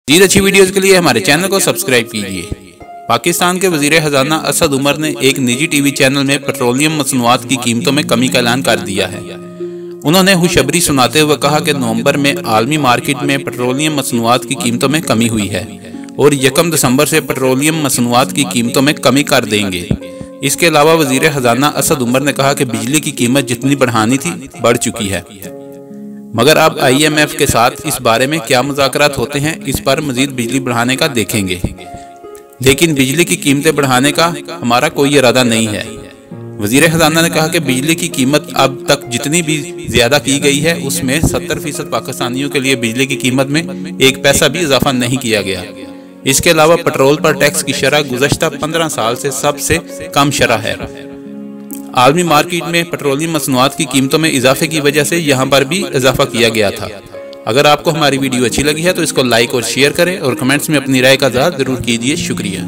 मज़ीद अच्छी वीडियोज़ के लिए हमारे चैनल को सब्सक्राइब कीजिए। पाकिस्तान के वज़ीर ख़ज़ाना असद उमर ने एक निजी टीवी चैनल में पेट्रोलियम मसनूआत की कीमतों में कमी का ऐलान कर दिया है। उन्होंने खुशखबरी सुनाते हुए कहा कि नवंबर में आलमी मार्केट में पेट्रोलियम मसनूआत की कीमतों में कमी हुई है और 1 दिसंबर से पेट्रोलियम मसनूआत की कीमतों में कमी कर देंगे। इसके अलावा वज़ीर ख़ज़ाना असद उमर ने कहा कि बिजली की कीमत जितनी बढ़ानी थी बढ़ चुकी है, मगर अब IMF के साथ इस बारे में क्या मुज़ाकरात होते हैं, इस पर मज़ीद बिजली बढ़ाने का देखेंगे, लेकिन बिजली की कीमतें बढ़ाने का हमारा कोई इरादा नहीं है। वज़ीर ख़ज़ाना ने कहा कि बिजली की कीमत अब तक जितनी भी ज़्यादा की गई है उसमें 70% पाकिस्तानियों के लिए बिजली की कीमत में 1 पैसा भी इजाफा नहीं किया गया। इसके अलावा पेट्रोल पर टैक्स की शरह गुज़श्ता 15 साल से सबसे कम शरह है। आलमी मार्केट में पेट्रोलियम मसनूआत की कीमतों में इजाफे की वजह से यहाँ पर भी इजाफा किया गया था। अगर आपको हमारी वीडियो अच्छी लगी है तो इसको लाइक और शेयर करें और कमेंट्स में अपनी राय का इज़हार ज़रूर कीजिए। शुक्रिया।